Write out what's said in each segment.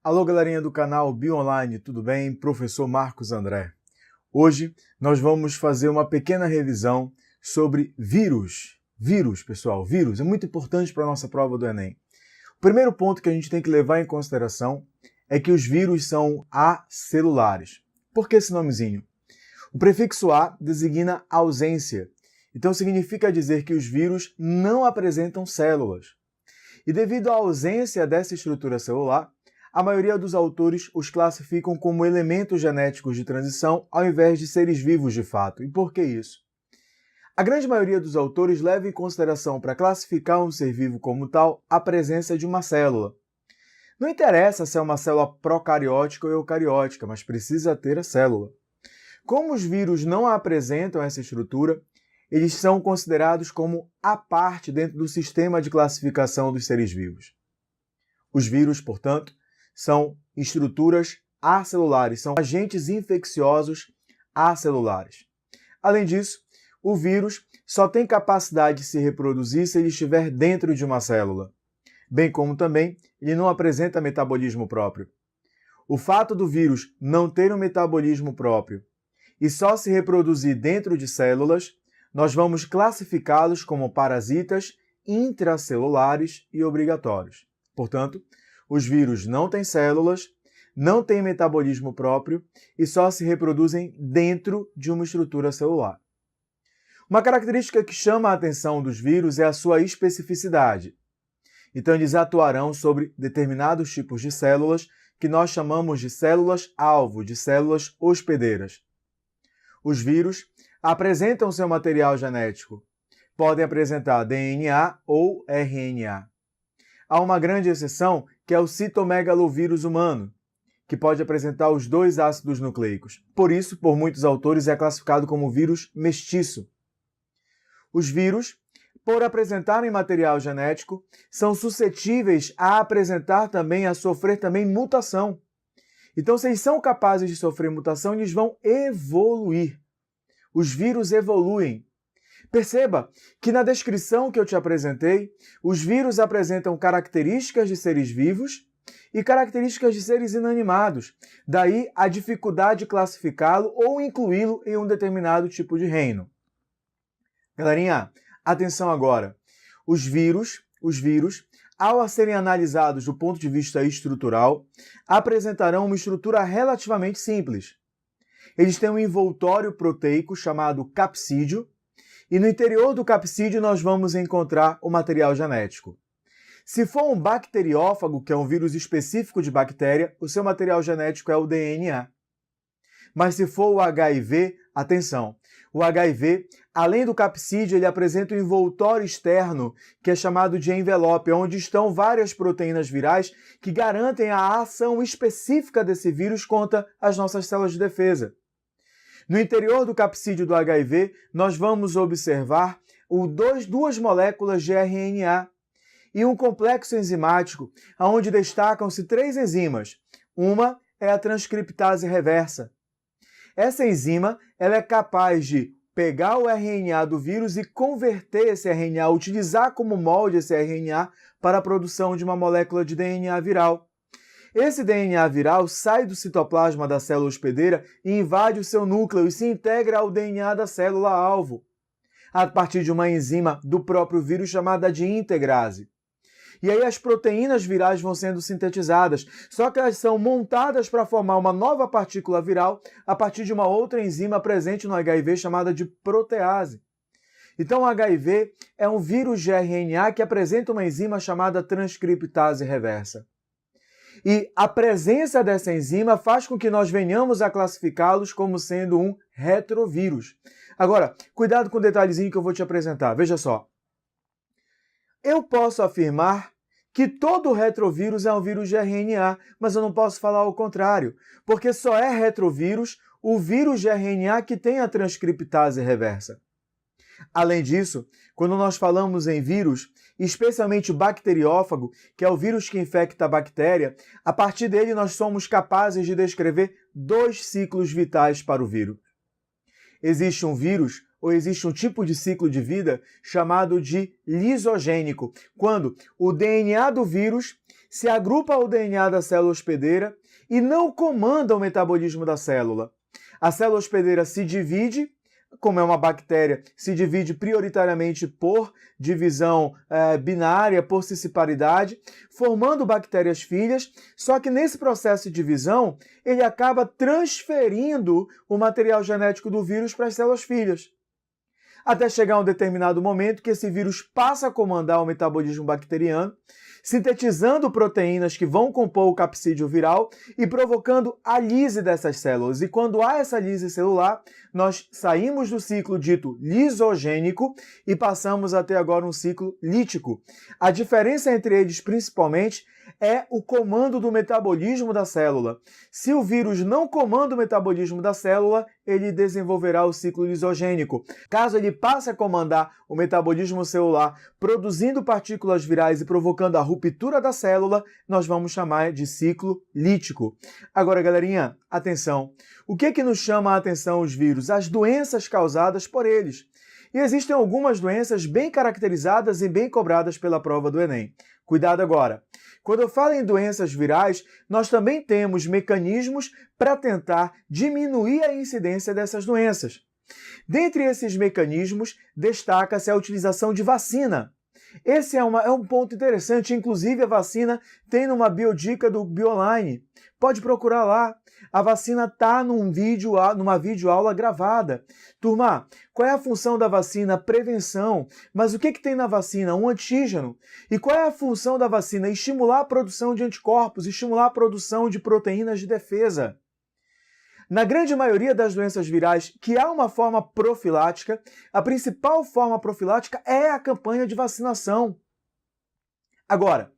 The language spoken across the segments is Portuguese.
Alô, galerinha do canal BioOnline, tudo bem? Professor Marcos André. Hoje nós vamos fazer uma pequena revisão sobre vírus. Vírus, pessoal, vírus é muito importante para a nossa prova do Enem. O primeiro ponto que a gente tem que levar em consideração é que os vírus são acelulares. Por que esse nomezinho? O prefixo A designa ausência, então significa dizer que os vírus não apresentam células. E devido à ausência dessa estrutura celular, a maioria dos autores os classificam como elementos genéticos de transição ao invés de seres vivos de fato. E por que isso? A grande maioria dos autores leva em consideração para classificar um ser vivo como tal a presença de uma célula. Não interessa se é uma célula procariótica ou eucariótica, mas precisa ter a célula. Como os vírus não apresentam essa estrutura, eles são considerados como à parte dentro do sistema de classificação dos seres vivos. Os vírus, portanto, são estruturas acelulares, são agentes infecciosos acelulares. Além disso, o vírus só tem capacidade de se reproduzir se ele estiver dentro de uma célula, bem como também ele não apresenta metabolismo próprio. O fato do vírus não ter um metabolismo próprio e só se reproduzir dentro de células, nós vamos classificá-los como parasitas intracelulares e obrigatórios. Portanto, os vírus não têm células, não têm metabolismo próprio e só se reproduzem dentro de uma estrutura celular. Uma característica que chama a atenção dos vírus é a sua especificidade. Então, eles atuarão sobre determinados tipos de células que nós chamamos de células-alvo, de células hospedeiras. Os vírus apresentam seu material genético. Podem apresentar DNA ou RNA. Há uma grande exceção, que é o citomegalovírus humano, que pode apresentar os dois ácidos nucleicos. Por isso, por muitos autores, é classificado como vírus mestiço. Os vírus, por apresentarem material genético, são suscetíveis a apresentar também, a sofrer também mutação. Então, se eles são capazes de sofrer mutação, eles vão evoluir. Os vírus evoluem. Perceba que na descrição que eu te apresentei, os vírus apresentam características de seres vivos e características de seres inanimados. Daí a dificuldade de classificá-lo ou incluí-lo em um determinado tipo de reino. Galerinha, atenção agora. Os vírus, ao serem analisados do ponto de vista estrutural, apresentarão uma estrutura relativamente simples. Eles têm um envoltório proteico chamado capsídeo, e no interior do capsídeo nós vamos encontrar o material genético. Se for um bacteriófago, que é um vírus específico de bactéria, o seu material genético é o DNA. Mas se for o HIV, atenção, o HIV, além do capsídeo, ele apresenta um envoltório externo, que é chamado de envelope, onde estão várias proteínas virais que garantem a ação específica desse vírus contra as nossas células de defesa. No interior do capsídeo do HIV, nós vamos observar duas moléculas de RNA e um complexo enzimático, onde destacam-se 3 enzimas. Uma é a transcriptase reversa. Essa enzima ela é capaz de pegar o RNA do vírus e converter esse RNA, utilizar como molde esse RNA para a produção de uma molécula de DNA viral. Esse DNA viral sai do citoplasma da célula hospedeira e invade o seu núcleo e se integra ao DNA da célula-alvo, a partir de uma enzima do próprio vírus chamada de integrase. E aí as proteínas virais vão sendo sintetizadas, só que elas são montadas para formar uma nova partícula viral a partir de uma outra enzima presente no HIV chamada de protease. Então o HIV é um vírus de RNA que apresenta uma enzima chamada transcriptase reversa. E a presença dessa enzima faz com que nós venhamos a classificá-los como sendo um retrovírus. Agora, cuidado com o detalhezinho que eu vou te apresentar. Veja só. Eu posso afirmar que todo retrovírus é um vírus de RNA, mas eu não posso falar o contrário, porque só é retrovírus o vírus de RNA que tem a transcriptase reversa. Além disso, quando nós falamos em vírus, especialmente o bacteriófago, que é o vírus que infecta a bactéria, a partir dele nós somos capazes de descrever 2 ciclos vitais para o vírus. Existe um vírus, ou existe um tipo de ciclo de vida chamado de lisogênico, quando o DNA do vírus se agrupa ao DNA da célula hospedeira e não comanda o metabolismo da célula. A célula hospedeira se divide, como é uma bactéria, se divide prioritariamente por divisão binária, por cisparidade, formando bactérias filhas, só que nesse processo de divisão, ele acaba transferindo o material genético do vírus para as células filhas. Até chegar um determinado momento que esse vírus passa a comandar o metabolismo bacteriano, sintetizando proteínas que vão compor o capsídeo viral e provocando a lise dessas células. E quando há essa lise celular, nós saímos do ciclo dito lisogênico e passamos a ter agora um ciclo lítico. A diferença entre eles, principalmente, é o comando do metabolismo da célula. Se o vírus não comanda o metabolismo da célula, ele desenvolverá o ciclo lisogênico. Caso ele passe a comandar o metabolismo celular, produzindo partículas virais e provocando a ruptura da célula, nós vamos chamar de ciclo lítico. Agora, galerinha, atenção. O que nos chama a atenção os vírus? As doenças causadas por eles. E existem algumas doenças bem caracterizadas e bem cobradas pela prova do Enem. Cuidado agora. Quando eu falo em doenças virais, nós também temos mecanismos para tentar diminuir a incidência dessas doenças. Dentre esses mecanismos, destaca-se a utilização de vacina. Esse é um ponto interessante, inclusive a vacina tem numa biodica do Bioline. Pode procurar lá. A vacina está numa videoaula gravada. Turma, qual é a função da vacina? Prevenção. Mas o que tem na vacina? Um antígeno. E qual é a função da vacina? Estimular a produção de anticorpos, estimular a produção de proteínas de defesa. Na grande maioria das doenças virais que há uma forma profilática, a principal forma profilática é a campanha de vacinação. Agora,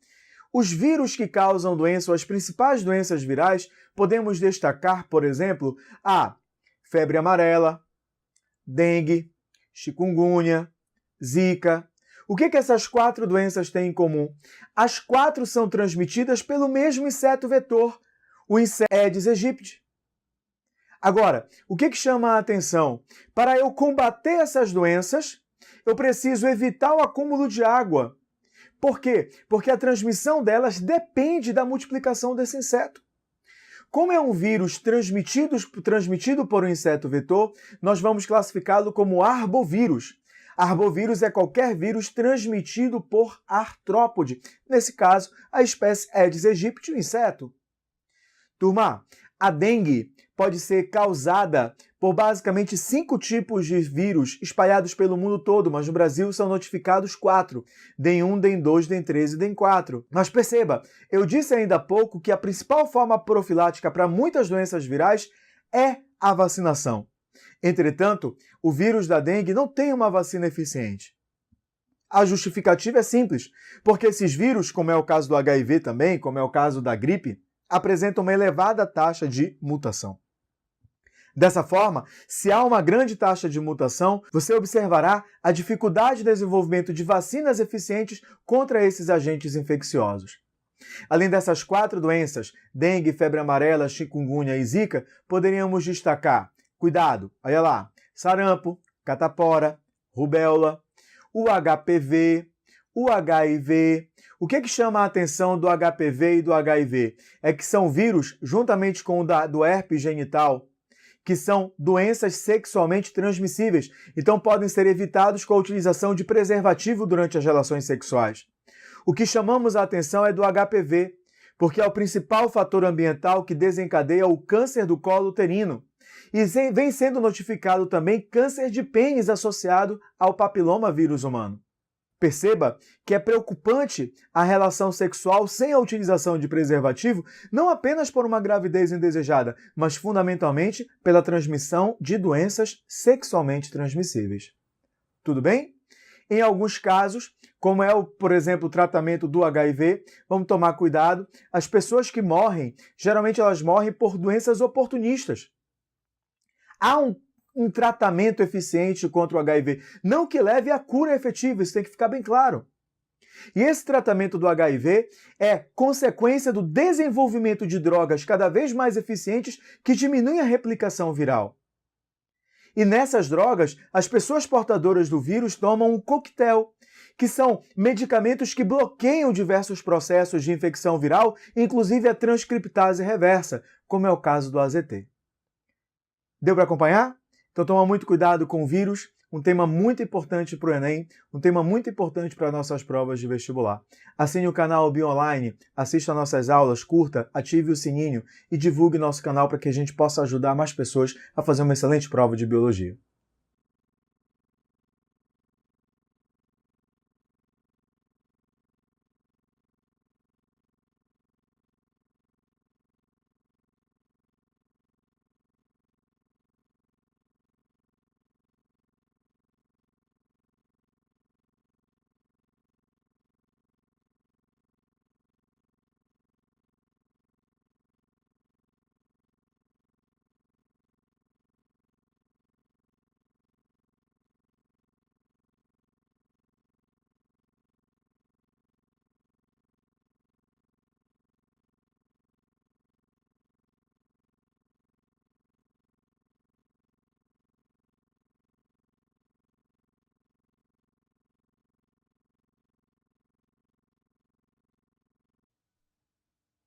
os vírus que causam doença ou as principais doenças virais, podemos destacar, por exemplo, a febre amarela, dengue, chikungunya, zika. O que essas 4 doenças têm em comum? As 4 são transmitidas pelo mesmo inseto vetor, o inseto Aedes aegypti. Agora, o que chama a atenção? Para eu combater essas doenças, eu preciso evitar o acúmulo de água. Por quê? Porque a transmissão delas depende da multiplicação desse inseto. Como é um vírus transmitido por um inseto vetor, nós vamos classificá-lo como arbovírus. Arbovírus é qualquer vírus transmitido por artrópode. Nesse caso, a espécie Aedes aegypti, o inseto. Turma, a dengue pode ser causada por basicamente 5 tipos de vírus espalhados pelo mundo todo, mas no Brasil são notificados 4. DEN1, DEN2, DEN3 e DEN4. Mas perceba, eu disse ainda há pouco que a principal forma profilática para muitas doenças virais é a vacinação. Entretanto, o vírus da dengue não tem uma vacina eficiente. A justificativa é simples, porque esses vírus, como é o caso do HIV também, como é o caso da gripe, apresentam uma elevada taxa de mutação. Dessa forma, se há uma grande taxa de mutação, você observará a dificuldade de desenvolvimento de vacinas eficientes contra esses agentes infecciosos. Além dessas 4 doenças, dengue, febre amarela, chikungunya e zika, poderíamos destacar, cuidado, olha lá, sarampo, catapora, rubéola, o HPV, o HIV. O que chama a atenção do HPV e do HIV? É que são vírus, juntamente com o do herpes genital, que são doenças sexualmente transmissíveis, então podem ser evitados com a utilização de preservativo durante as relações sexuais. O que chamamos a atenção é do HPV, porque é o principal fator ambiental que desencadeia o câncer do colo uterino. E vem sendo notificado também câncer de pênis associado ao papiloma vírus humano. Perceba que é preocupante a relação sexual sem a utilização de preservativo, não apenas por uma gravidez indesejada, mas fundamentalmente pela transmissão de doenças sexualmente transmissíveis. Tudo bem? Em alguns casos, como é, por exemplo, o tratamento do HIV, vamos tomar cuidado. As pessoas que morrem, geralmente elas morrem por doenças oportunistas. Há um tratamento eficiente contra o HIV, não que leve à cura efetiva, isso tem que ficar bem claro. E esse tratamento do HIV é consequência do desenvolvimento de drogas cada vez mais eficientes que diminuem a replicação viral. E nessas drogas, as pessoas portadoras do vírus tomam um coquetel, que são medicamentos que bloqueiam diversos processos de infecção viral, inclusive a transcriptase reversa, como é o caso do AZT. Deu para acompanhar? Então toma muito cuidado com o vírus, um tema muito importante para o Enem, um tema muito importante para nossas provas de vestibular. Assine o canal BioOnline, assista nossas aulas, curta, ative o sininho e divulgue nosso canal para que a gente possa ajudar mais pessoas a fazer uma excelente prova de biologia.